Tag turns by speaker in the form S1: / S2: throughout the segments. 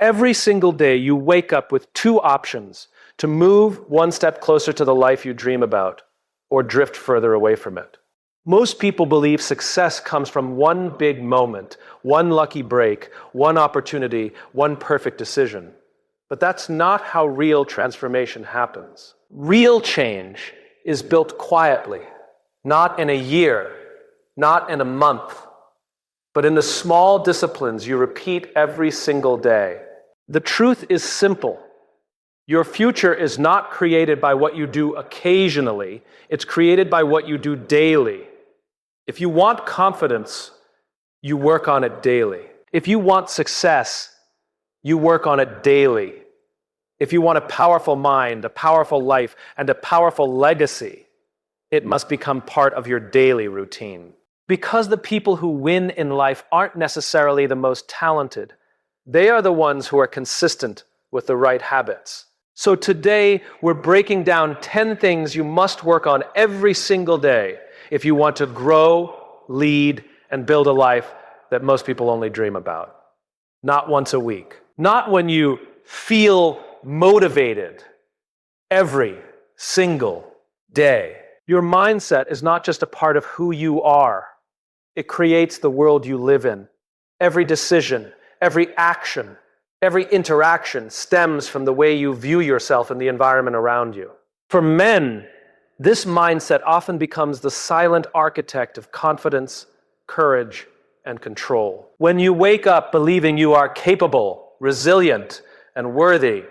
S1: Every single day you wake up with two options: to move one step closer to the life you dream about, or drift further away from it. Most people believe success comes from one big moment, one lucky break, one opportunity, one perfect decision. But that's not how real transformation happens. Real change is built quietly, not in a year, not in a month, but in the small disciplines you repeat every single day. The truth is simple. Your future is not created by what you do occasionally, it's created by what you do daily. If you want confidence, you work on it daily. If you want success, you work on it daily. If you want a powerful mind, a powerful life, and a powerful legacy, it must become part of your daily routine. Because the people who win in life aren't necessarily the most talented, they are the ones who are consistent with the right habits. So today, we're breaking down 10 things you must work on every single day if you want to grow, lead, and build a life that most people only dream about. Not once a week. Not when you feel motivated every single day. Your mindset is not just a part of who you are. It creates the world you live in. Every decision, every action, every interaction stems from the way you view yourself and the environment around you. For men, this mindset often becomes the silent architect of confidence, courage, and control. When you wake up believing you are capable, resilient, and worthy,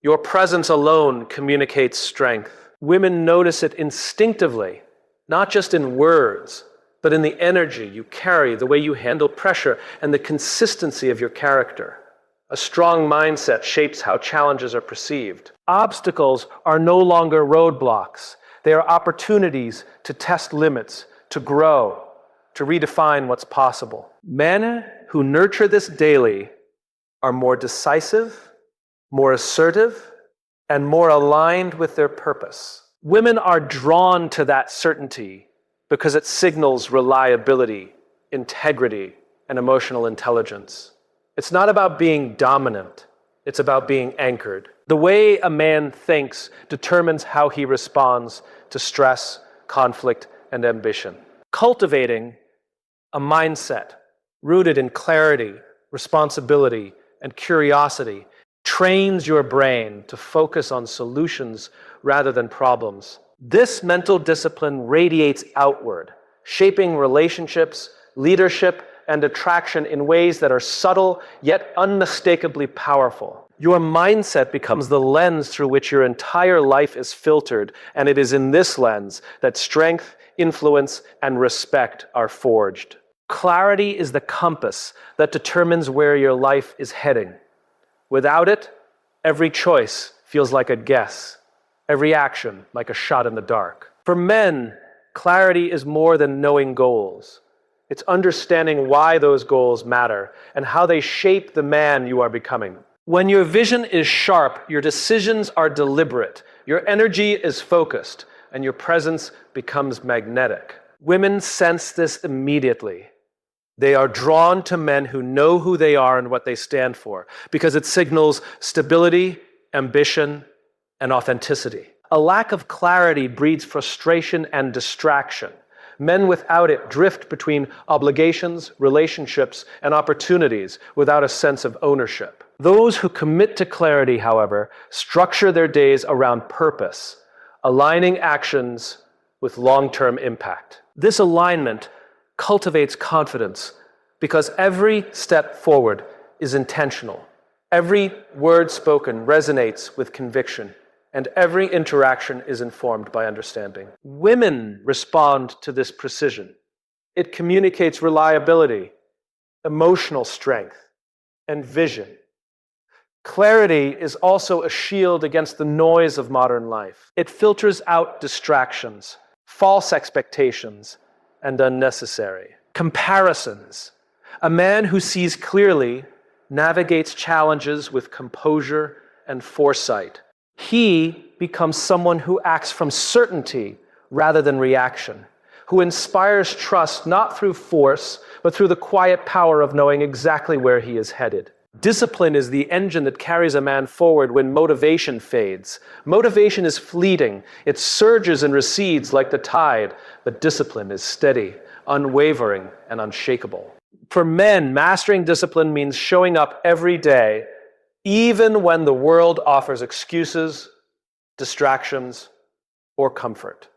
S1: your presence alone communicates strength. Women notice it instinctively, not just in words, but in the energy you carry, the way you handle pressure, and the consistency of your character. A strong mindset shapes how challenges are perceived. Obstacles are no longer roadblocks. They are opportunities to test limits, to grow, to redefine what's possible. Men who nurture this daily are more decisive, more assertive, and more aligned with their purpose. Women are drawn to that certainty because it signals reliability, integrity, and emotional intelligence. It's not about being dominant, it's about being anchored. The way a man thinks determines how he responds to stress, conflict, and ambition. Cultivating a mindset rooted in clarity, responsibility, and curiosity trains your brain to focus on solutions rather than problems. This mental discipline radiates outward, shaping relationships, leadership, and attraction in ways that are subtle yet unmistakably powerful. Your mindset becomes the lens through which your entire life is filtered, and it is in this lens that strength, influence, and respect are forged. Clarity is the compass that determines where your life is heading. Without it, every choice feels like a guess, every action like a shot in the dark. For men, clarity is more than knowing goals. It's understanding why those goals matter and how they shape the man you are becoming. When your vision is sharp, your decisions are deliberate, your energy is focused, and your presence becomes magnetic. Women sense this immediately. They are drawn to men who know who they are and what they stand for, because it signals stability, ambition, and authenticity. A lack of clarity breeds frustration and distraction. Men without it drift between obligations, relationships, and opportunities without a sense of ownership. Those who commit to clarity, however, structure their days around purpose, aligning actions with long-term impact. This alignment cultivates confidence because every step forward is intentional. Every word spoken resonates with conviction, and every interaction is informed by understanding. Women respond to this precision. It communicates reliability, emotional strength, and vision. Clarity is also a shield against the noise of modern life. It filters out distractions, false expectations, and unnecessary comparisons. A man who sees clearly navigates challenges with composure and foresight. He becomes someone who acts from certainty rather than reaction, who inspires trust not through force, but through the quiet power of knowing exactly where he is headed. Discipline is the engine that carries a man forward when motivation fades. Motivation is fleeting. It surges and recedes like the tide, but discipline is steady, unwavering, and unshakable. For men, mastering discipline means showing up every day, even when the world offers excuses, distractions, or comfort.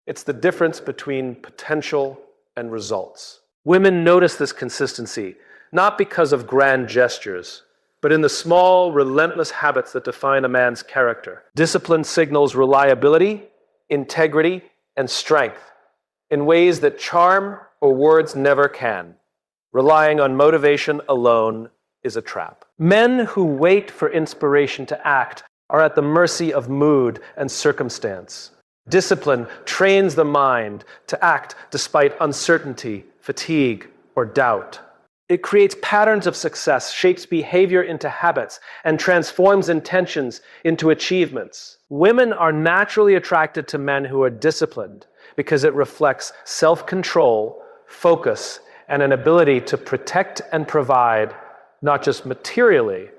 S1: It's the difference between potential and results. Women notice this consistency, not because of grand gestures, but in the small, relentless habits that define a man's character. Discipline signals reliability, integrity, and strength in ways that charm or words never can. Relying on motivation alone is a trap. Men who wait for inspiration to act are at the mercy of mood and circumstance. Discipline trains the mind to act despite uncertainty, fatigue, or doubt. It creates patterns of success, shapes behavior into habits, and transforms intentions into achievements. Women are naturally attracted to men who are disciplined because it reflects self-control, focus, and an ability to protect and provide, not just materially,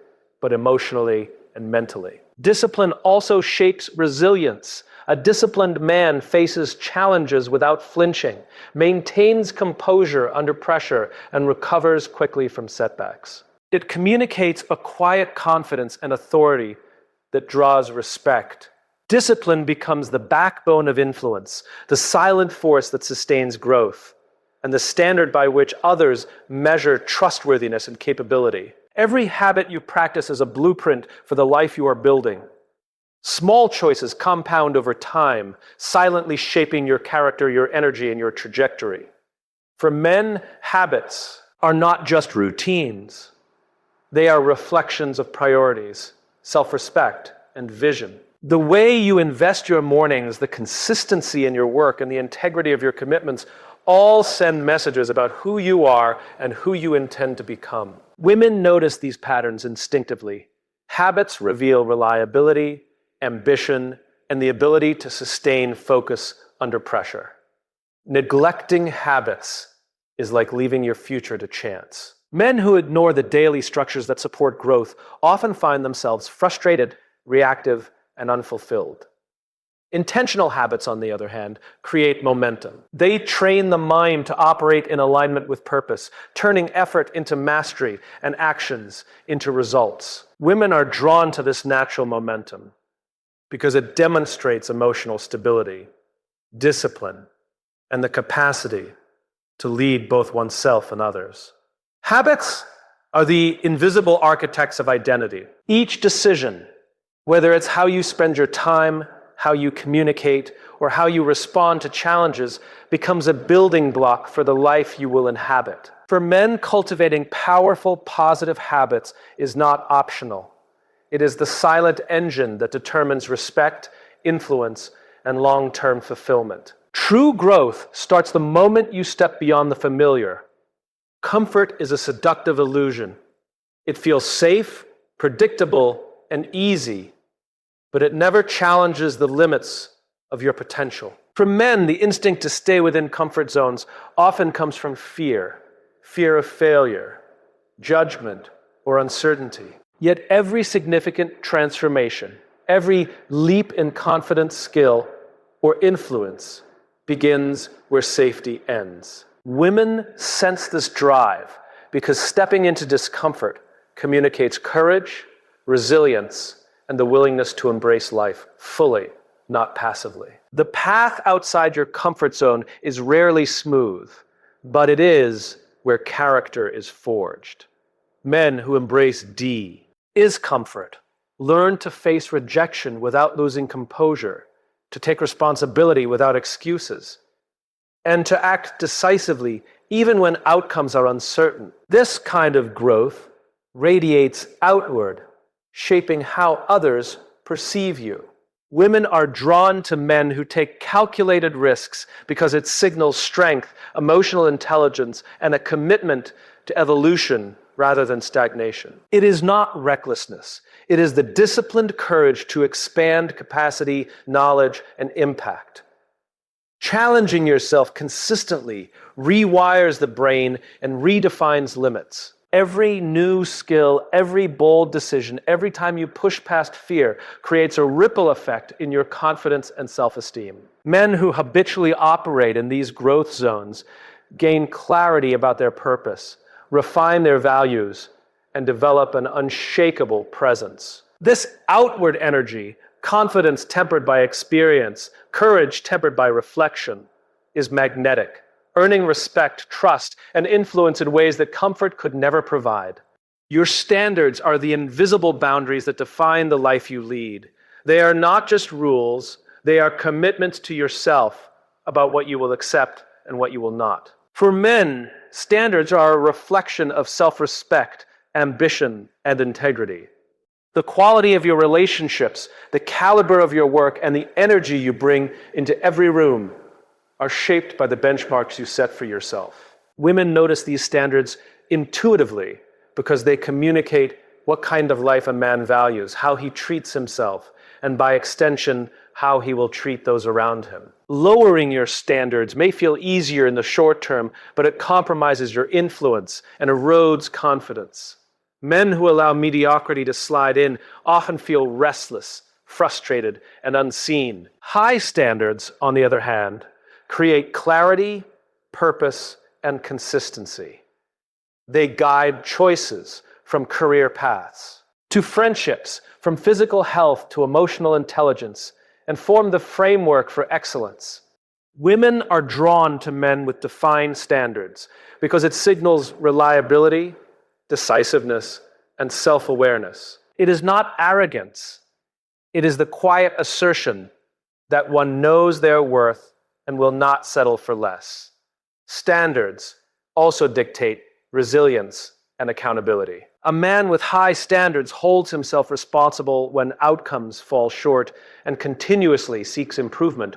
S1: but emotionally and mentally. Discipline also shapes resilience. A disciplined man faces challenges without flinching, maintains composure under pressure, and recovers quickly from setbacks. It communicates a quiet confidence and authority that draws respect. Discipline becomes the backbone of influence, the silent force that sustains growth, and the standard by which others measure trustworthiness and capability. Every habit you practice is a blueprint for the life you are building. Small choices compound over time, silently shaping your character, your energy, and your trajectory. For men, habits are not just routines. They are reflections of priorities, self-respect, and vision. The way you invest your mornings, the consistency in your work, and the integrity of your commitments all send messages about who you are and who you intend to become. Women notice these patterns instinctively. Habits reveal reliability, ambition, and the ability to sustain focus under pressure. Neglecting habits is like leaving your future to chance. Men who ignore the daily structures that support growth often find themselves frustrated, reactive, and unfulfilled. Intentional habits, on the other hand, create momentum. They train the mind to operate in alignment with purpose, turning effort into mastery and actions into results. Women are drawn to this natural momentum because it demonstrates emotional stability, discipline, and the capacity to lead both oneself and others. Habits are the invisible architects of identity. Each decision, whether it's how you spend your time, how you communicate, or how you respond to challenges, becomes a building block for the life you will inhabit. For men, cultivating powerful, positive habits is not optional. It is the silent engine that determines respect, influence, and long-term fulfillment. True growth starts the moment you step beyond the familiar. Comfort is a seductive illusion. It feels safe, predictable, and easy, but it never challenges the limits of your potential. For men, the instinct to stay within comfort zones often comes from fear of failure, judgment, or uncertainty. Yet every significant transformation, every leap in confidence, skill, or influence begins where safety ends. Women sense this drive because stepping into discomfort communicates courage, resilience, and the willingness to embrace life fully, not passively. The path outside your comfort zone is rarely smooth, but it is where character is forged. Men who embrace D is comfort. Learn to face rejection without losing composure, to take responsibility without excuses, and to act decisively even when outcomes are uncertain. This kind of growth radiates outward, shaping how others perceive you. Women are drawn to men who take calculated risks because it signals strength, emotional intelligence, and a commitment to evolution rather than stagnation. It is not recklessness. It is the disciplined courage to expand capacity, knowledge, and impact. Challenging yourself consistently rewires the brain and redefines limits. Every new skill, every bold decision, every time you push past fear creates a ripple effect in your confidence and self-esteem. Men who habitually operate in these growth zones gain clarity about their purpose, refine their values, and develop an unshakable presence. This outward energy, confidence tempered by experience, courage tempered by reflection, is magnetic, earning respect, trust, and influence in ways that comfort could never provide. Your standards are the invisible boundaries that define the life you lead. They are not just rules, they are commitments to yourself about what you will accept and what you will not. For men, standards are a reflection of self-respect, ambition, and integrity. The quality of your relationships, the caliber of your work, and the energy you bring into every room are shaped by the benchmarks you set for yourself. Women notice these standards intuitively because they communicate what kind of life a man values, how he treats himself, and by extension, how he will treat those around him. Lowering your standards may feel easier in the short term, but it compromises your influence and erodes confidence. Men who allow mediocrity to slide in often feel restless, frustrated, and unseen. High standards, on the other hand, create clarity, purpose, and consistency. They guide choices from career paths to friendships, from physical health to emotional intelligence, and form the framework for excellence. Women are drawn to men with defined standards because it signals reliability, decisiveness, and self-awareness. It is not arrogance. It is the quiet assertion that one knows their worth and will not settle for less. Standards also dictate resilience and accountability. A man with high standards holds himself responsible when outcomes fall short and continuously seeks improvement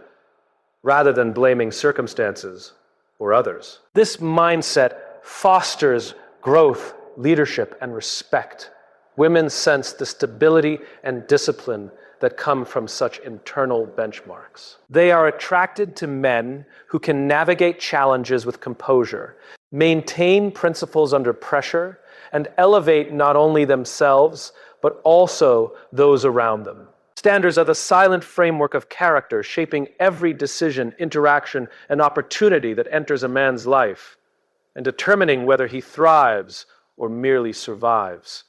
S1: rather than blaming circumstances or others. This mindset fosters growth, leadership, and respect. Women sense the stability and discipline that come from such internal benchmarks. They are attracted to men who can navigate challenges with composure, maintain principles under pressure, and elevate not only themselves, but also those around them. Standards are the silent framework of character, shaping every decision, interaction, and opportunity that enters a man's life, and determining whether he thrives or merely survives.